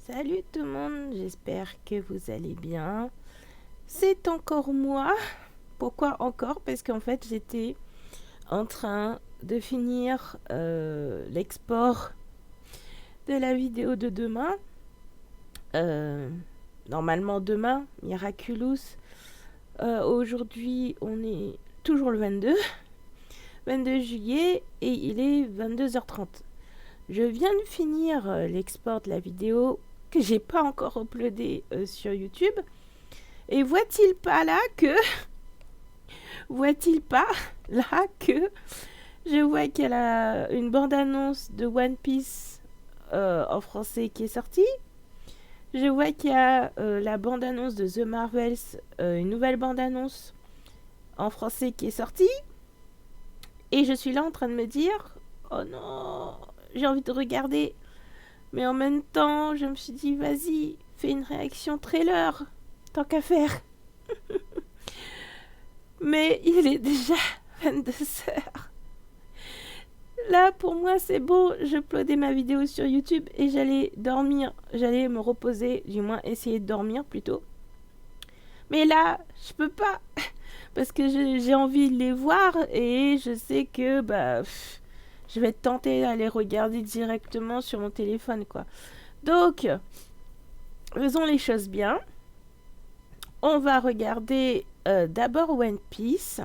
Salut tout le monde, j'espère que vous allez bien. C'est encore moi. Pourquoi encore? Parce qu'en fait j'étais en train de finir l'export de la vidéo de demain. Euh, Normalement demain, miraculous. Aujourd'hui on est toujours le 22 juillet et il est 22h30. Je viens de finir l'export de la vidéo que j'ai pas encore uploadée sur YouTube. Et voit-il pas là que je vois qu'elle a une bande-annonce de One Piece en français qui est sortie. Je vois qu'il y a la bande-annonce de The Marvels, une nouvelle bande-annonce en français qui est sortie. Et je suis là en train de me dire, oh non, j'ai envie de regarder. Mais en même temps, je me suis dit, vas-y, fais une réaction trailer, tant qu'à faire. Mais il est déjà 22h. Là, pour moi, c'est bon. Je uploadais ma vidéo sur YouTube et j'allais dormir. J'allais me reposer, du moins essayer de dormir plutôt. Mais là, je peux pas. Parce que j'ai envie de les voir et je sais que je vais être tentée d'aller regarder directement sur mon téléphone, quoi. Donc, faisons les choses bien. On va regarder d'abord One Piece.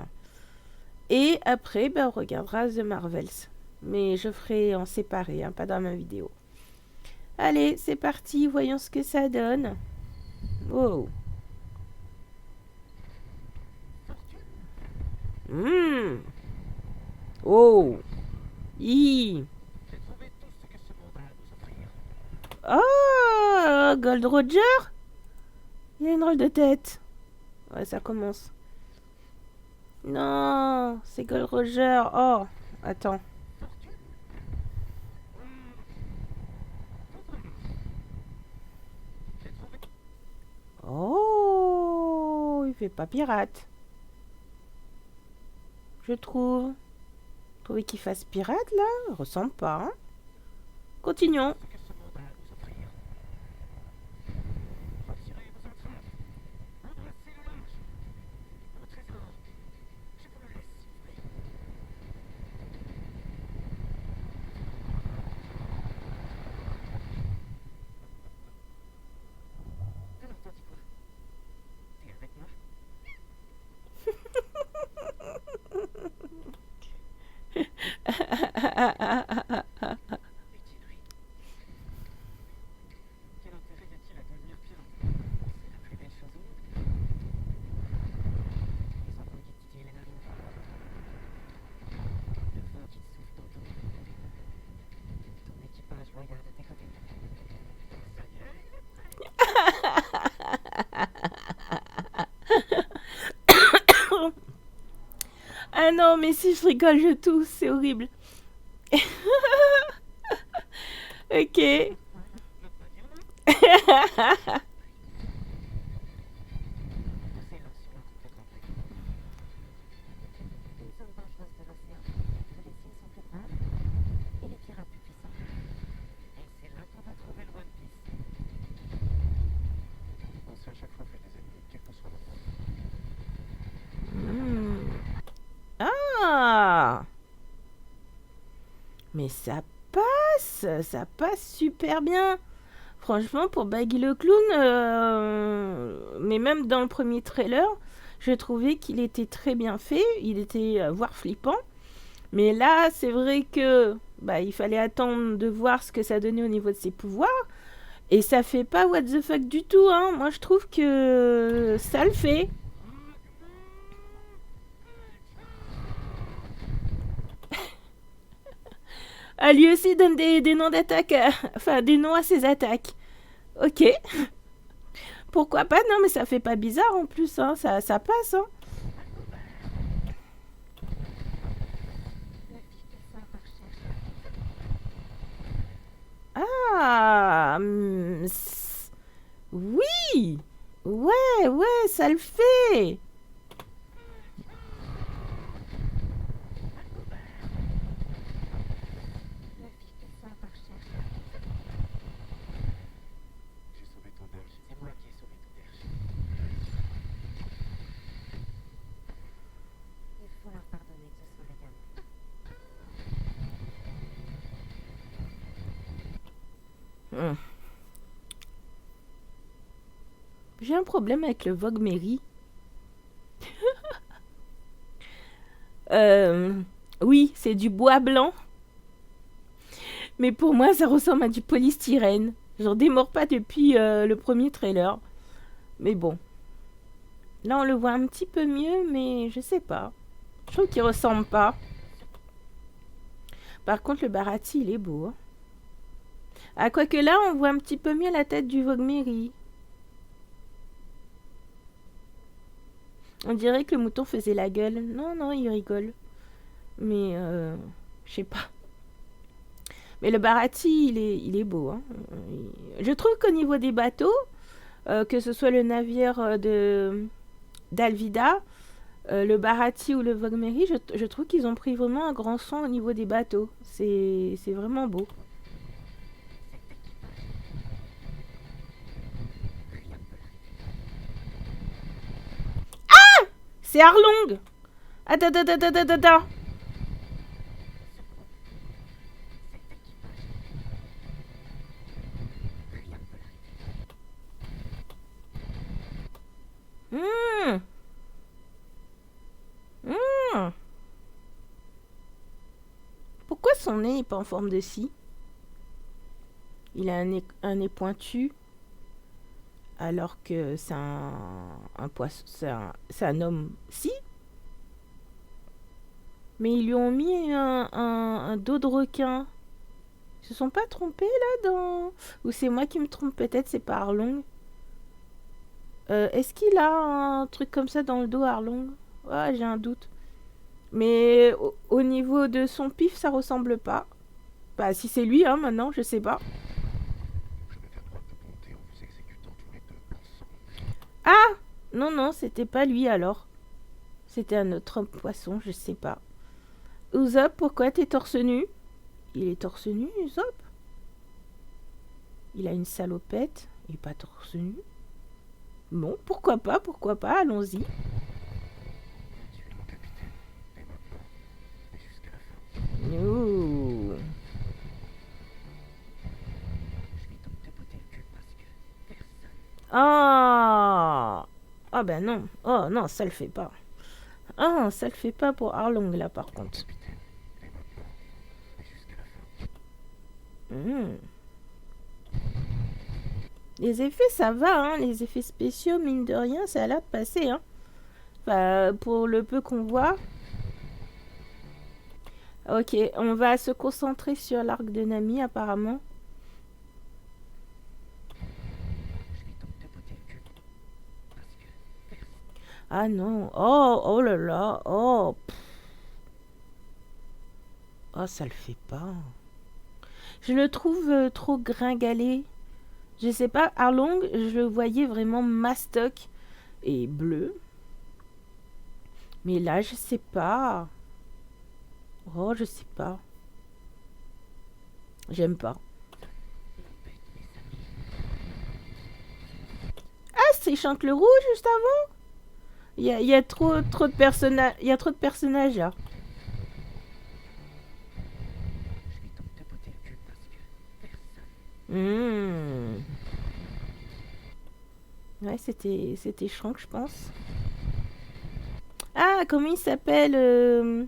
Et après, on regardera The Marvels. Mais je ferai en séparé, hein, pas dans ma vidéo. Allez, c'est parti, voyons ce que ça donne. Wow. Mmh. Oh. Hi. Oh, Gold Roger. Il a une drôle de tête. Ouais, ça commence. Non, c'est Gold Roger. Oh, attends. Oh, il fait pas pirate. Je trouve. Trouvez qu'il fasse pirate là? Il ressemble pas. Hein. Continuons. Ah non, mais si je rigole, je tousse, c'est horrible. Ok. Hmm. Ah, mais ça passe super bien. Franchement, pour Baggy le Clown, mais même dans le premier trailer, je trouvais qu'il était très bien fait. Il était, voire flippant. Mais là, c'est vrai que il fallait attendre de voir ce que ça donnait au niveau de ses pouvoirs. Et ça fait pas what the fuck du tout, hein. Moi, je trouve que ça le fait. Ah, lui aussi donne des noms d'attaque, enfin des noms à ses attaques. Ok, pourquoi pas? Non, mais ça fait pas bizarre en plus, hein. Ça passe, hein. Ah, oui, ouais, ça le fait. J'ai un problème avec le Vogue Mary. Oui, c'est du bois blanc. Mais pour moi, ça ressemble à du polystyrène. J'en démords pas depuis le premier trailer. Mais bon. Là, on le voit un petit peu mieux, mais je sais pas. Je trouve qu'il ressemble pas. Par contre, le Bharati, il est beau. Hein. Ah, quoique là, on voit un petit peu mieux la tête du Vogue Mary. On dirait que le mouton faisait la gueule. Non, non, il rigole. Mais, je sais pas. Mais le Bharati, il est beau. Hein. Je trouve qu'au niveau des bateaux, que ce soit le navire d'Alvida, le Bharati ou le Vogue Mary, je trouve qu'ils ont pris vraiment un grand soin au niveau des bateaux. C'est vraiment beau. C'est Arlong. Attends, attends, attends, attends, attends. Mmh. Mmh. Pourquoi son nez n'est pas en forme de scie? Il a un nez pointu, alors que c'est un poisson, c'est un homme. Si, mais ils lui ont mis un dos de requin. Ils se sont pas trompés là dans... Ou c'est moi qui me trompe, peut-être c'est pas Arlong. Est-ce qu'il a un truc comme ça dans le dos, Arlong? Ah, j'ai un doute. Mais au niveau de son pif, ça ressemble pas. Bah, si c'est lui, hein, maintenant, je sais pas. Ah! Non, non, c'était pas lui alors. C'était un autre poisson, je sais pas. Usopp, pourquoi t'es torse nu? Il est torse nu, Usopp? Il a une salopette. Il est pas torse nu. Bon, pourquoi pas, allons-y. Ouh. Ah! Ah ben non. Oh non, ça le fait pas. Ah, ça le fait pas pour Arlong là par contre. Mmh. Les effets, ça va, hein. Les effets spéciaux, mine de rien, ça a l'air de passer, hein. Enfin, pour le peu qu'on voit. Ok, on va se concentrer sur l'arc de Nami, apparemment. Ah non. Oh, oh là là. Oh. Oh, ça le fait pas. Je le trouve trop gringalé. Je sais pas, Arlong, je le voyais vraiment mastoc et bleu. Mais là, je sais pas. Oh, je sais pas. J'aime pas. Ah, c'est Chante le Rouge juste avant. Il y a trop de personnages. Il y a trop de personnages là. Mmh. Ouais, c'était Shank, je pense. Ah, comment il s'appelle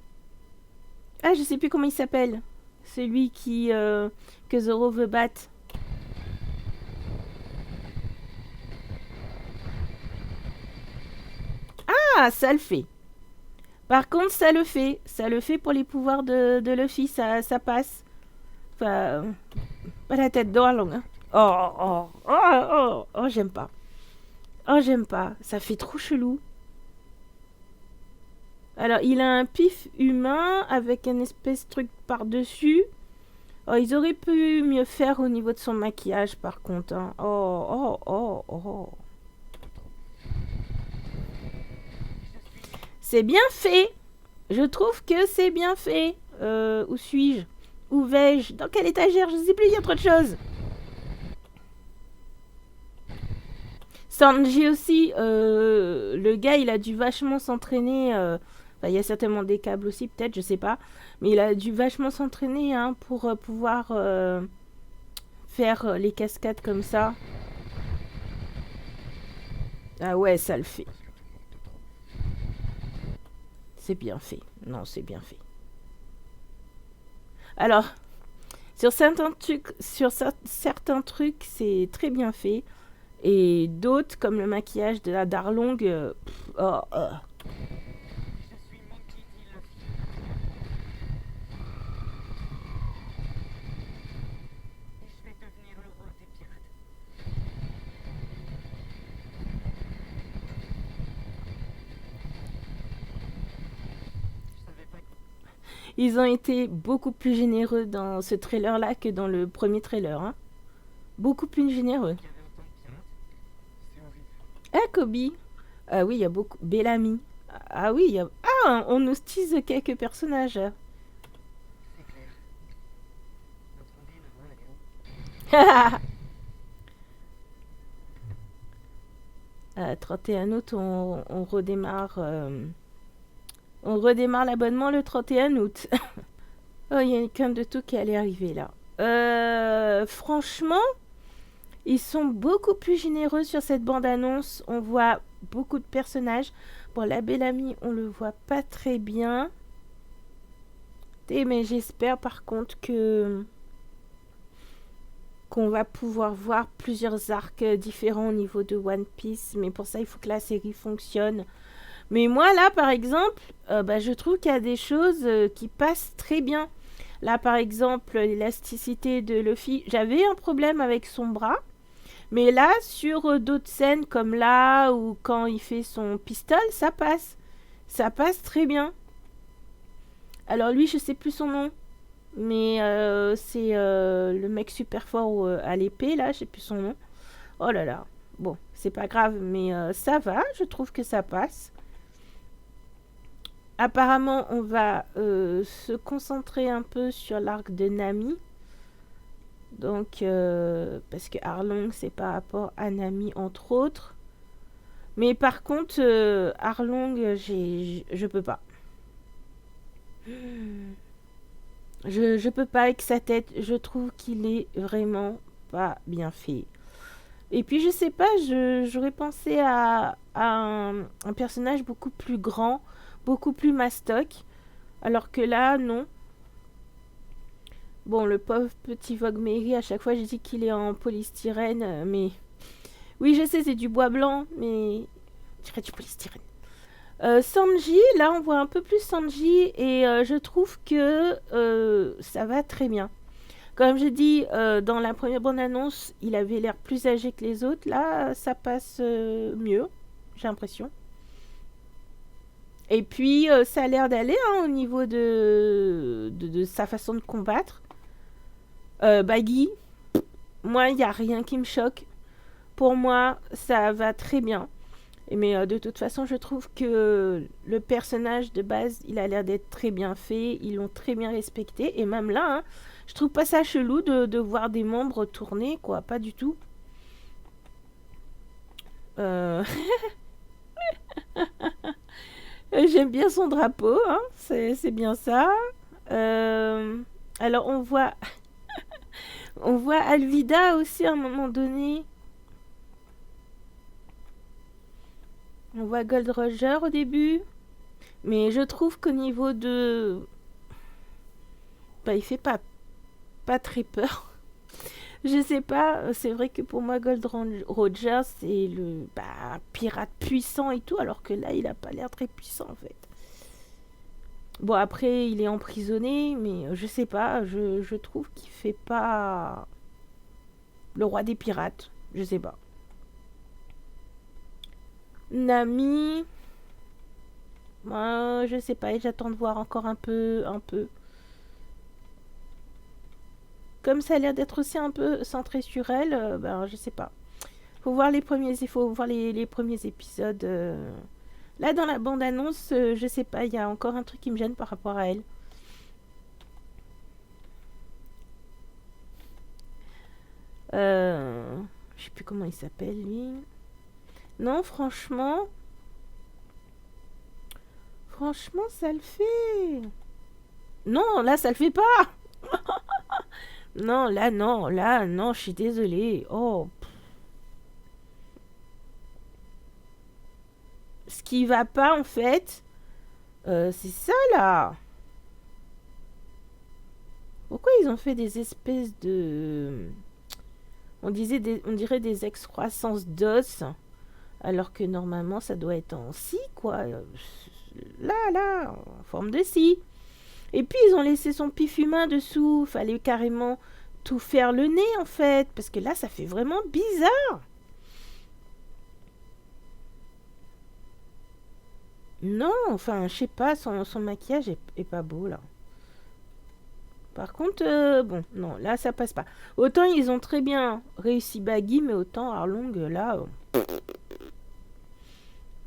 Ah, je sais plus comment il s'appelle. Celui qui que Zoro veut battre. Ah, ça le fait. Par contre, ça le fait. Ça le fait pour les pouvoirs de Luffy, ça passe. Enfin, pas la tête d'Orlong. Hein. Oh, oh, oh, oh, oh, j'aime pas. Oh, j'aime pas. Ça fait trop chelou. Alors, il a un pif humain avec un espèce de truc par-dessus. Oh, ils auraient pu mieux faire au niveau de son maquillage, par contre. Hein. Oh, oh, oh, oh. C'est bien fait. Je trouve que c'est bien fait. Où suis-je? Où vais-je? Dans quelle étagère? Je sais plus, il y a trop de choses. Sanji aussi, le gars, il a dû vachement s'entraîner. Il y a certainement des câbles aussi, peut-être, je sais pas. Mais il a dû vachement s'entraîner hein, pour pouvoir faire les cascades comme ça. Ah ouais, ça le fait. C'est bien fait. Non, c'est bien fait. Alors, certains trucs, c'est très bien fait. Et d'autres, comme le maquillage de la Darlong, oh, oh. Ils ont été beaucoup plus généreux dans ce trailer-là que dans le premier trailer. Hein. Beaucoup plus généreux. Ah, Kobe. Ah oui, il y a beaucoup. Bellamy. Ah oui, il y a. Ah, on nous tease quelques personnages. 31 août, on redémarre. On redémarre l'abonnement le 31 août. Oh, il y a une quinte de tout qui allait arriver là. Franchement, ils sont beaucoup plus généreux sur cette bande-annonce. On voit beaucoup de personnages. Bon, la Bellamy, on le voit pas très bien. Mais j'espère par contre qu'on va pouvoir voir plusieurs arcs différents au niveau de One Piece. Mais pour ça, il faut que la série fonctionne. Mais moi, là, par exemple, je trouve qu'il y a des choses qui passent très bien. Là, par exemple, l'élasticité de Luffy. J'avais un problème avec son bras. Mais là, sur d'autres scènes, comme là, ou quand il fait son pistol, ça passe. Ça passe très bien. Alors lui, je sais plus son nom. Mais c'est le mec super fort à l'épée, là, je sais plus son nom. Oh là là. Bon, c'est pas grave, mais ça va, je trouve que ça passe. Apparemment, on va se concentrer un peu sur l'arc de Nami. Donc, parce que Arlong, c'est par rapport à Nami, entre autres. Mais par contre, Arlong, je peux pas. Je peux pas avec sa tête. Je trouve qu'il est vraiment pas bien fait. Et puis, je sais pas, j'aurais pensé à un personnage beaucoup plus grand, beaucoup plus mastoc. Alors que là, non. Bon, le pauvre petit Vogue Mary, à chaque fois, je dis qu'il est en polystyrène, mais... Oui, je sais, c'est du bois blanc, mais... Je dirais du polystyrène. Sanji, là, on voit un peu plus Sanji, et je trouve que ça va très bien. Comme je dis, dans la première bande-annonce, il avait l'air plus âgé que les autres. Là, ça passe mieux, j'ai l'impression. Et puis, ça a l'air d'aller hein, au niveau de sa façon de combattre. Baggy, moi, il n'y a rien qui me choque. Pour moi, ça va très bien. Mais de toute façon, je trouve que le personnage de base, il a l'air d'être très bien fait. Ils l'ont très bien respecté. Et même là, hein, je trouve pas ça chelou de voir des membres tourner, quoi. Pas du tout. J'aime bien son drapeau, hein. C'est bien ça. Alors, on voit... on voit Alvida aussi à un moment donné. On voit Gold Roger au début. Mais je trouve qu'au niveau de... il fait pas très peur. Je sais pas, c'est vrai que pour moi Gold Roger c'est le pirate puissant et tout, alors que là il a pas l'air très puissant en fait. Bon après il est emprisonné, mais je sais pas, je trouve qu'il fait pas le roi des pirates, je sais pas. Nami, moi je sais pas, j'attends de voir encore un peu. Comme ça a l'air d'être aussi un peu centré sur elle, je sais pas. Faut voir les premiers épisodes. Là, dans la bande-annonce, je sais pas, il y a encore un truc qui me gêne par rapport à elle. Je sais plus comment il s'appelle, lui. Non, franchement... Franchement, ça le fait. Non, là, ça le fait pas. non, je suis désolée. Oh, ce qui va pas en fait, c'est ça là. Pourquoi ils ont fait des espèces de... on dirait des excroissances d'os, alors que normalement ça doit être en scie, quoi. Là, en forme de scie. Et puis ils ont laissé son pif humain dessous. Fallait carrément tout faire le nez en fait, parce que là ça fait vraiment bizarre. Non, enfin, je sais pas, son maquillage est pas beau là. Par contre, bon, non, là ça passe pas. Autant ils ont très bien réussi Baggy, mais autant Arlong, là.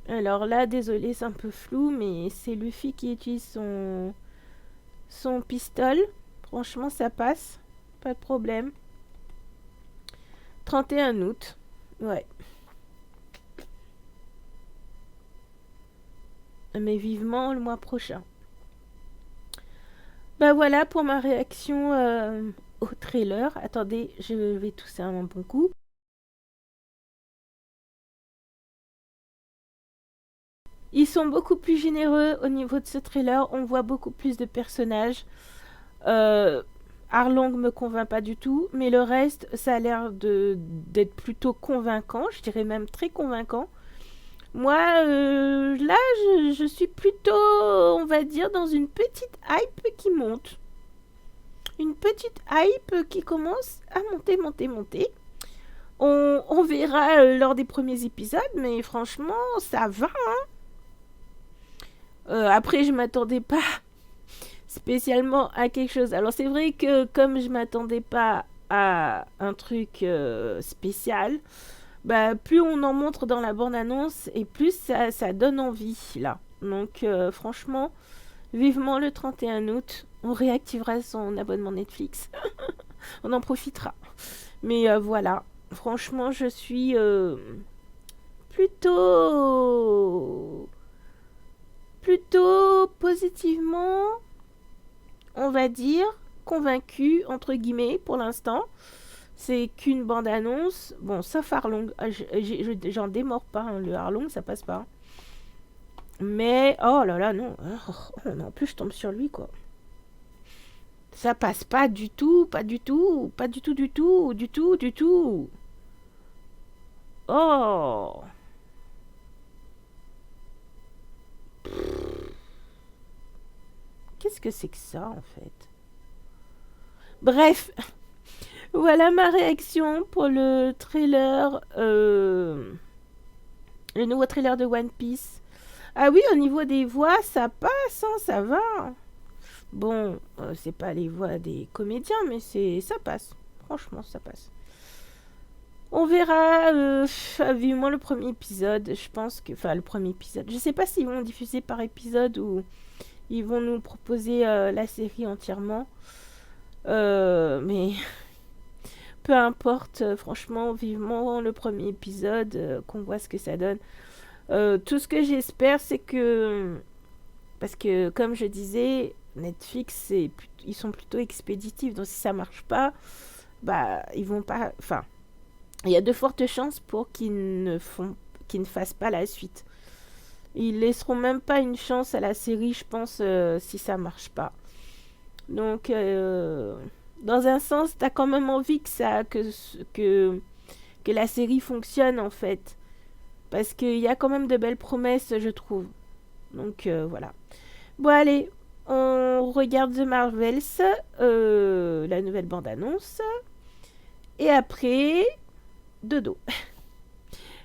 Alors là, désolé, c'est un peu flou, mais c'est Luffy qui utilise son pistolet. Franchement, ça passe. Pas de problème. 31 août. Ouais. Mais vivement le mois prochain. Bah voilà pour ma réaction au trailer. Attendez, je vais tousser un bon coup. Ils sont beaucoup plus généreux au niveau de ce trailer. On voit beaucoup plus de personnages. Euh, Arlong me convainc pas du tout, mais le reste, ça a l'air d'être plutôt convaincant. Je dirais même très convaincant. Moi, là, je suis plutôt, on va dire, dans une petite hype qui monte. Une petite hype qui commence à monter. On verra lors des premiers épisodes, mais franchement, ça va. Après, je m'attendais pas spécialement à quelque chose. Alors, c'est vrai que comme je m'attendais pas à un truc spécial, bah, plus on en montre dans la bande-annonce et plus ça donne envie, là. Donc, franchement, vivement le 31 août, on réactivera son abonnement Netflix. On en profitera. Mais voilà, franchement, je suis plutôt positivement, on va dire, convaincue, entre guillemets, pour l'instant. C'est qu'une bande-annonce. Bon, sauf Arlong. J'en démords pas, hein, le Arlong, ça passe pas. Mais, oh là là, non. Non, en plus, je tombe sur lui, quoi. Ça passe pas du tout, pas du tout, pas du tout, du tout, du tout, du tout. Oh. Qu'est-ce que c'est que ça, en fait? Bref, voilà ma réaction pour le trailer, le nouveau trailer de One Piece. Ah oui, au niveau des voix, ça passe, hein, ça va. Bon, c'est pas les voix des comédiens, mais ça passe. Franchement, ça passe. On verra vivement le premier épisode. Je pense que, enfin, le premier épisode. Je sais pas s'ils vont diffuser par épisode ou ils vont nous proposer la série entièrement. Mais peu importe, franchement, vivement le premier épisode, qu'on voit ce que ça donne. Tout ce que j'espère, c'est que... Parce que, comme je disais, Netflix, ils sont plutôt expéditifs. Donc, si ça marche pas, bah, ils vont pas... Enfin, il y a de fortes chances pour qu'ils ne fassent pas la suite. Ils laisseront même pas une chance à la série, je pense, si ça marche pas. Donc, dans un sens, t'as quand même envie que la série fonctionne, en fait. Parce qu'il y a quand même de belles promesses, je trouve. Donc, voilà. Bon, allez, on regarde The Marvels, la nouvelle bande-annonce. Et après, dodo.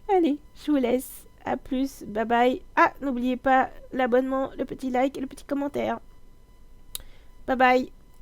Allez, je vous laisse. À plus, bye bye. Ah, n'oubliez pas l'abonnement, le petit like et le petit commentaire. Bye bye.